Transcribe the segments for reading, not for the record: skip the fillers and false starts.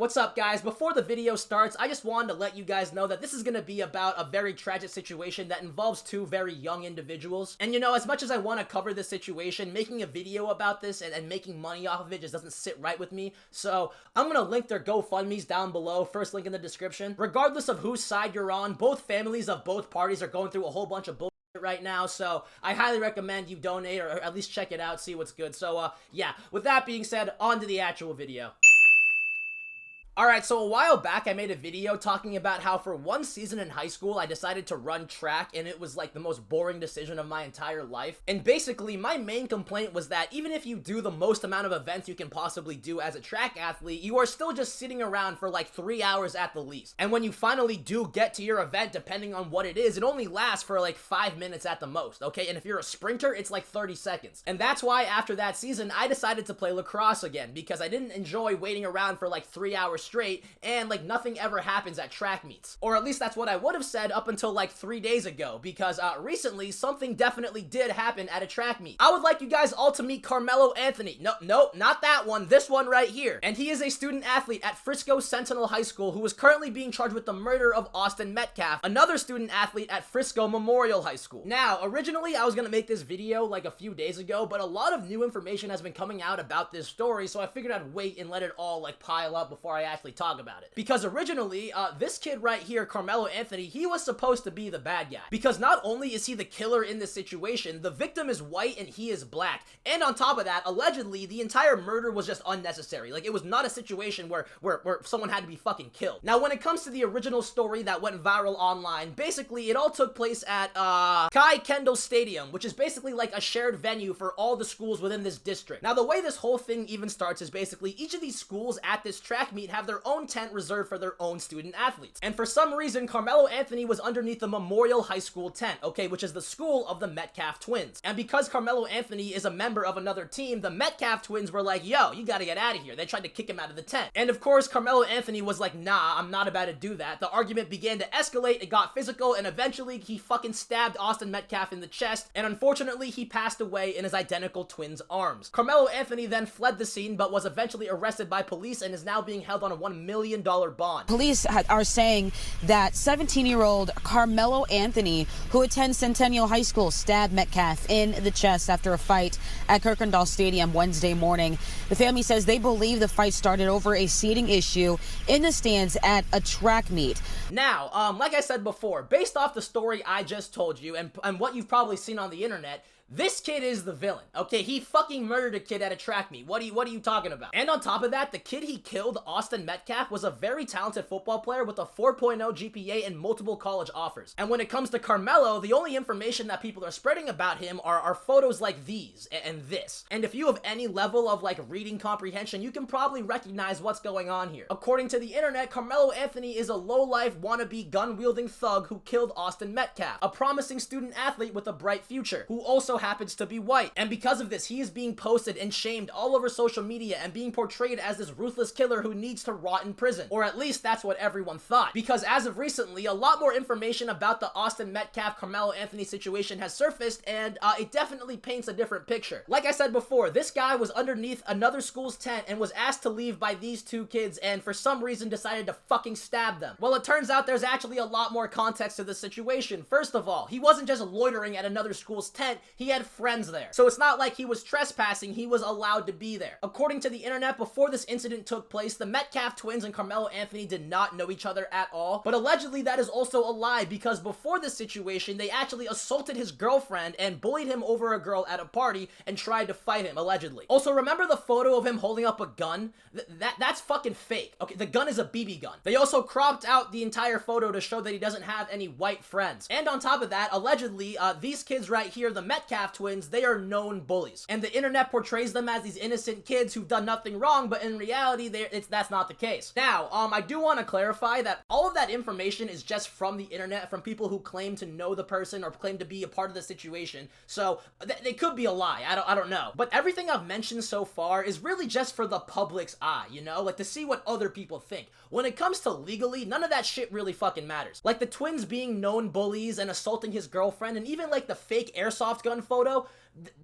What's up, guys? Before the video starts, I just wanted to let you guys know that this is going to be about a very tragic situation that involves two very young individuals. And you know, as much as I want to cover this situation, making a video about this and making money off of it just doesn't sit right with me. So I'm going to link their GoFundMes down below, first link in the description. Regardless of whose side you're on, both families of both parties are going through a whole bunch of bullshit right now, so I highly recommend you donate or at least check it out, see what's good. So yeah, with that being said, on to the actual video. Alright, so a while back I made a video talking about how for one season in high school I decided to run track, and it was like the most boring decision of my entire life. And basically my main complaint was that even if you do the most amount of events you can possibly do as a track athlete, you are still just sitting around for like 3 hours at the least. And when you finally do get to your event, depending on what it is, it only lasts for like 5 minutes at the most, okay? And if you're a sprinter, it's like 30 seconds. And that's why after that season I decided to play lacrosse again, because I didn't enjoy waiting around for like 3 hours straight, and like nothing ever happens at track meets. Or at least that's what I would have said up until like 3 days ago, because recently something definitely did happen at a track meet. I would like you guys all to meet Karmelo Anthony. No, not that one, this one right here. And he is a student athlete at Frisco Sentinel High School who is currently being charged with the murder of Austin Metcalf, another student athlete at Frisco Memorial High School. Now, originally I was gonna make this video like a few days ago, but a lot of new information has been coming out about this story, so I figured I'd wait and let it all like pile up before I actually talk about it. Because originally, this kid right here, Karmelo Anthony, he was supposed to be the bad guy. Because not only is he the killer in this situation, the victim is white and he is black. And on top of that, allegedly, the entire murder was just unnecessary. Like, it was not a situation where someone had to be fucking killed. Now, when it comes to the original story that went viral online, basically, it all took place at, Kuykendall Stadium, which is basically like a shared venue for all the schools within this district. Now, the way this whole thing even starts is basically each of these schools at this track meet have their own tent reserved for their own student athletes. And for some reason, Karmelo Anthony was underneath the Memorial High School tent, okay, which is the school of the Metcalf twins. And because Karmelo Anthony is a member of another team, the Metcalf twins were like, yo, you gotta get out of here. They tried to kick him out of the tent. And of course, Karmelo Anthony was like, nah, I'm not about to do that. The argument began to escalate, it got physical, and eventually he fucking stabbed Austin Metcalf in the chest, and unfortunately, he passed away in his identical twins' arms. Karmelo Anthony then fled the scene, but was eventually arrested by police and is now being held on a $1 million bond. Police are saying that 17-year-old Karmelo Anthony, who attends Centennial High School, stabbed Metcalf in the chest after a fight at Kuykendall Stadium Wednesday morning. The family says they believe the fight started over a seating issue in the stands at a track meet. Now, like I said before, based off the story I just told you and what you've probably seen on the internet, this kid is the villain, okay? He fucking murdered a kid at a track meet. What are you talking about? And on top of that, the kid he killed, Austin Metcalf, was a very talented football player with a 4.0 GPA and multiple college offers. And when it comes to Karmelo, the only information that people are spreading about him are photos like these and this. And if you have any level of like reading comprehension, you can probably recognize what's going on here. According to the internet, Karmelo Anthony is a low-life wannabe gun-wielding thug who killed Austin Metcalf, a promising student athlete with a bright future, who also happens to be white. And because of this, he is being posted and shamed all over social media and being portrayed as this ruthless killer who needs to rot in prison. Or at least that's what everyone thought. Because as of recently, a lot more information about the Austin Metcalf Karmelo Anthony situation has surfaced, and it definitely paints a different picture. Like I said before, this guy was underneath another school's tent and was asked to leave by these two kids, and for some reason decided to fucking stab them. Well, it turns out there's actually a lot more context to this situation. First of all, he wasn't just loitering at another school's tent, he had friends there. So it's not like he was trespassing, he was allowed to be there. According to the internet, before this incident took place, the Metcalf twins and Karmelo Anthony did not know each other at all, but allegedly that is also a lie, because before this situation, they actually assaulted his girlfriend and bullied him over a girl at a party and tried to fight him, allegedly. Also, remember the photo of him holding up a gun? That's fucking fake. Okay, the gun is a BB gun. They also cropped out the entire photo to show that he doesn't have any white friends. And on top of that, allegedly, these kids right here, the Metcalf twins, they are known bullies. And the internet portrays them as these innocent kids who've done nothing wrong, but in reality, that's not the case. Now, I do want to clarify that all of that information is just from the internet, from people who claim to know the person or claim to be a part of the situation. So, they could be a lie. I don't know. But everything I've mentioned so far is really just for the public's eye, you know? Like, to see what other people think. When it comes to legally, none of that shit really fucking matters. Like, the twins being known bullies and assaulting his girlfriend, and even, like, the fake airsoft gun photo,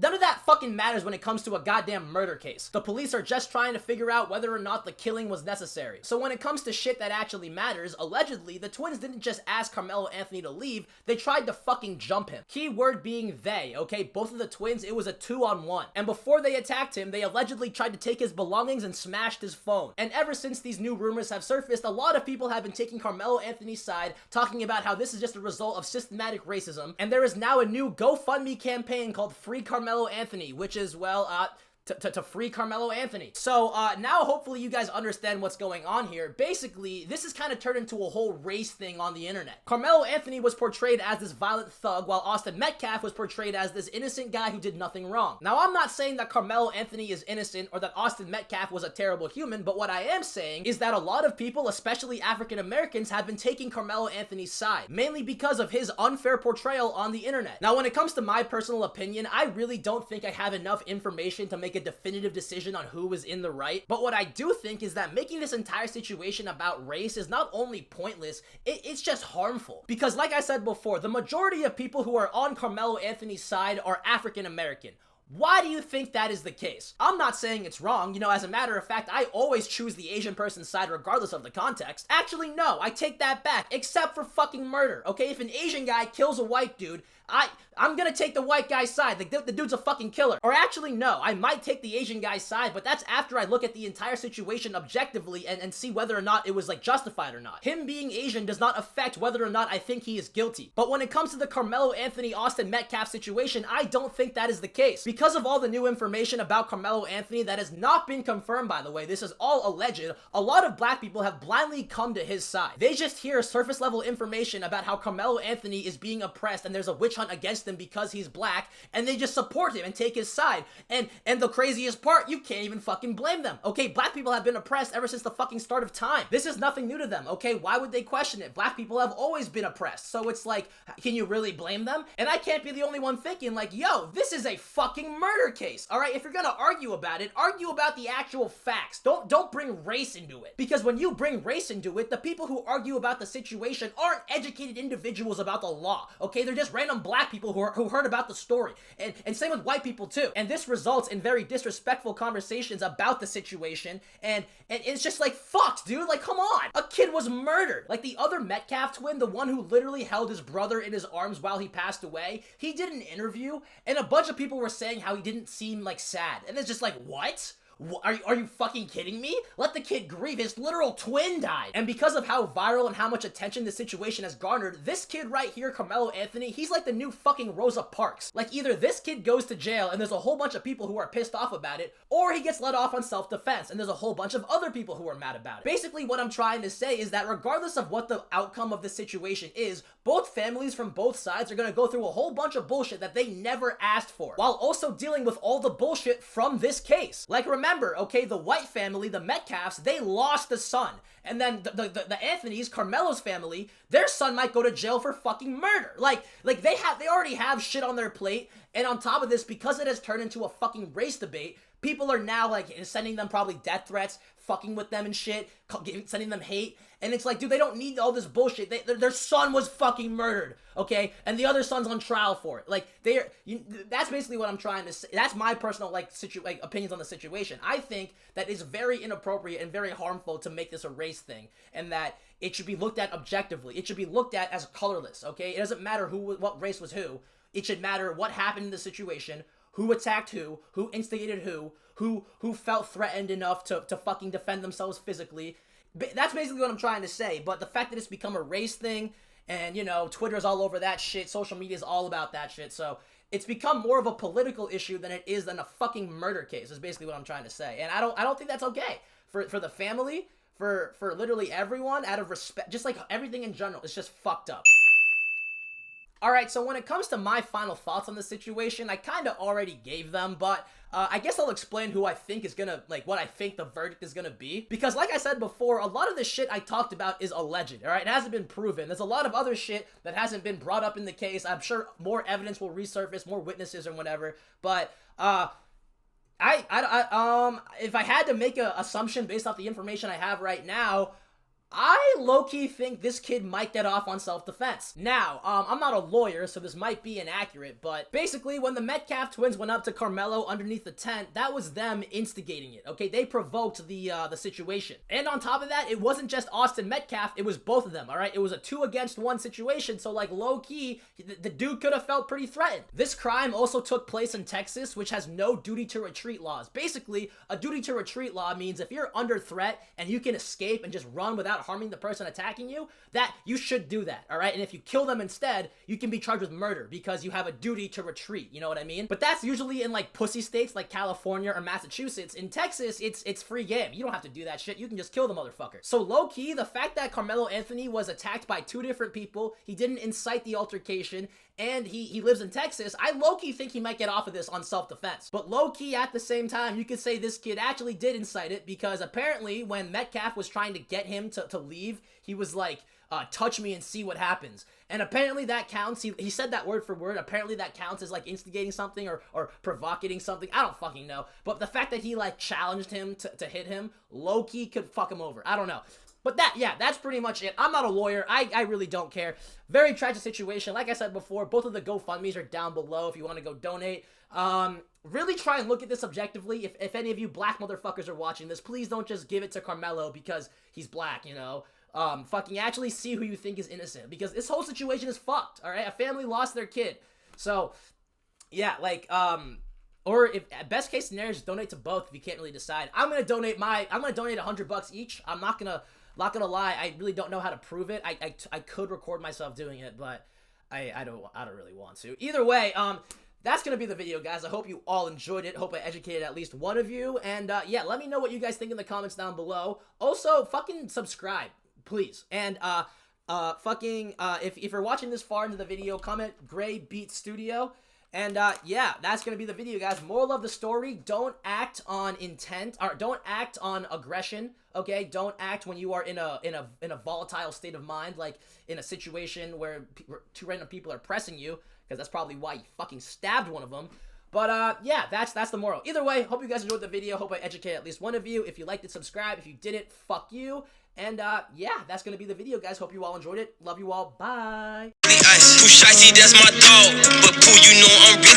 None of that fucking matters when it comes to a goddamn murder case. The police are just trying to figure out whether or not the killing was necessary. So when it comes to shit that actually matters, allegedly, the twins didn't just ask Karmelo Anthony to leave, they tried to fucking jump him. Key word being they, okay? Both of the twins, it was a 2-on-1. And before they attacked him, they allegedly tried to take his belongings and smashed his phone. And ever since these new rumors have surfaced, a lot of people have been taking Karmelo Anthony's side, talking about how this is just a result of systematic racism, and there is now a new GoFundMe campaign called Free Karmelo Anthony, which is, well, to free Karmelo Anthony. So, now hopefully you guys understand what's going on here. Basically, this has kind of turned into a whole race thing on the internet. Karmelo Anthony was portrayed as this violent thug, while Austin Metcalf was portrayed as this innocent guy who did nothing wrong. Now, I'm not saying that Karmelo Anthony is innocent or that Austin Metcalf was a terrible human, but what I am saying is that a lot of people, especially African Americans, have been taking Karmelo Anthony's side, mainly because of his unfair portrayal on the internet. Now, when it comes to my personal opinion, I really don't think I have enough information to make a definitive decision on who was in the right, but what I do think is that making this entire situation about race is not only pointless, it's just harmful. Because like I said before, the majority of people who are on Karmelo Anthony's side are African American. Why do you think that is the case? I'm not saying it's wrong. You know, as a matter of fact, I always choose the Asian person's side regardless of the context. Actually, no, I take that back, except for fucking murder, okay? If an Asian guy kills a white dude, I'm gonna take the white guy's side. The dude's a fucking killer. Or actually, no, I might take the Asian guy's side, but that's after I look at the entire situation objectively and see whether or not it was, like, justified or not. Him being Asian does not affect whether or not I think he is guilty. But when it comes to the Karmelo Anthony, Austin Metcalf situation, I don't think that is the case. Because of all the new information about Karmelo Anthony that has not been confirmed, by the way, this is all alleged, a lot of black people have blindly come to his side. They just hear surface level information about how Karmelo Anthony is being oppressed and there's a witch hunt against him because he's black, and they just support him and take his side. And the craziest part, you can't even fucking blame them. Okay, black people have been oppressed ever since the fucking start of time. This is nothing new to them, okay? Why would they question it? Black people have always been oppressed. So it's like, can you really blame them? And I can't be the only one thinking like, yo, this is a fucking murder case. All right, if you're gonna argue about it, argue about the actual facts. Don't bring race into it. Because when you bring race into it, the people who argue about the situation aren't educated individuals about the law, okay? They're just random black people who heard about the story. And same with white people too. And this results in very disrespectful conversations about the situation. And it's just like, fuck, dude, like, come on. A kid was murdered. Like the other Metcalf twin, the one who literally held his brother in his arms while he passed away, he did an interview and a bunch of people were saying how he didn't seem like sad. And it's just like, what? Are you fucking kidding me? Let the kid grieve. His literal twin died. And because of how viral and how much attention this situation has garnered, this kid right here, Karmelo Anthony, he's like the new fucking Rosa Parks. Like either this kid goes to jail and there's a whole bunch of people who are pissed off about it, or he gets let off on self-defense and there's a whole bunch of other people who are mad about it. Basically what I'm trying to say is that regardless of what the outcome of the situation is, both families from both sides are gonna go through a whole bunch of bullshit that they never asked for, while also dealing with all the bullshit from this case. Like remember, okay, the white family, the Metcalfs, they lost a son. And then the Anthonys, Karmelo's family, their son might go to jail for fucking murder. Like they already have shit on their plate. And on top of this, because it has turned into a fucking race debate, people are now like sending them probably death threats, fucking with them and shit, sending them hate. And it's like, dude, they don't need all this bullshit. Their son was fucking murdered, okay? And the other son's on trial for it. Like, that's basically what I'm trying to say. That's my personal, opinions on the situation. I think that it's very inappropriate and very harmful to make this a race thing, and that it should be looked at objectively. It should be looked at as colorless, okay? It doesn't matter what race was who. It should matter what happened in the situation, who attacked who instigated who felt threatened enough to fucking defend themselves physically. That's basically what I'm trying to say. But the fact that it's become a race thing, and, you know, Twitter's all over that shit, social media is all about that shit, so it's become more of a political issue than it is than a fucking murder case, is basically what I'm trying to say. And I don't think that's okay. For the family, for literally everyone, out of respect, just like everything in general, it's just fucked up. Alright, so when it comes to my final thoughts on the situation, I kind of already gave them, but I guess I'll explain who I think is gonna, what I think the verdict is gonna be. Because like I said before, a lot of the shit I talked about is alleged, alright? It hasn't been proven. There's a lot of other shit that hasn't been brought up in the case. I'm sure more evidence will resurface, more witnesses or whatever, but, if I had to make an assumption based off the information I have right now, I low-key think this kid might get off on self-defense. Now, I'm not a lawyer, so this might be inaccurate, but basically, when the Metcalf twins went up to Karmelo underneath the tent, that was them instigating it, okay? They provoked the situation. And on top of that, it wasn't just Austin Metcalf, it was both of them, alright? It was a 2-against-1 situation, so, like, low-key, the dude could have felt pretty threatened. This crime also took place in Texas, which has no duty-to-retreat laws. Basically, a duty-to-retreat law means if you're under threat and you can escape and just run without harming the person attacking you, that you should do that, all right? And if you kill them instead, you can be charged with murder because you have a duty to retreat, you know what I mean? But that's usually in like pussy states like California or Massachusetts. In Texas, it's free game. You don't have to do that shit. You can just kill the motherfucker. So low-key, the fact that Karmelo Anthony was attacked by 2 different people, he didn't incite the altercation, and he lives in Texas, I low-key think he might get off of this on self-defense. But low-key, at the same time, you could say this kid actually did incite it because apparently when Metcalf was trying to get him to leave, he was like, touch me and see what happens. And apparently that counts. He said that word for word. Apparently that counts as like instigating something or provocating something. I don't fucking know. But the fact that he like challenged him to hit him, low-key could fuck him over. I don't know. But that's pretty much it. I'm not a lawyer. I really don't care. Very tragic situation. Like I said before, both of the GoFundMes are down below if you want to go donate. Really try and look at this objectively. If any of you black motherfuckers are watching this, please don't just give it to Karmelo because he's black, you know? Fucking actually see who you think is innocent because this whole situation is fucked, alright? A family lost their kid. So, yeah, like, or if best case scenario, just donate to both if you can't really decide. I'm gonna donate $100 each. I'm not gonna lie, I really don't know how to prove it. I could record myself doing it, but I don't really want to. Either way, that's gonna be the video, guys. I hope you all enjoyed it. Hope I educated at least one of you. And yeah, let me know what you guys think in the comments down below. Also, fucking subscribe, please. And if you're watching this far into the video, comment Gray Beat Studio. And yeah, that's gonna be the video, guys. Moral of the story: don't act on intent, or don't act on aggression. Okay, don't act when you are in a volatile state of mind, like in a situation where 2 random people are pressing you, because that's probably why you fucking stabbed one of them. But yeah, that's the moral. Either way, hope you guys enjoyed the video. Hope I educated at least one of you. If you liked it, subscribe. If you didn't, fuck you. And yeah, that's gonna be the video, guys. Hope you all enjoyed it. Love you all. Bye. Too shicey, that's my dog. But Pooh, you know I'm really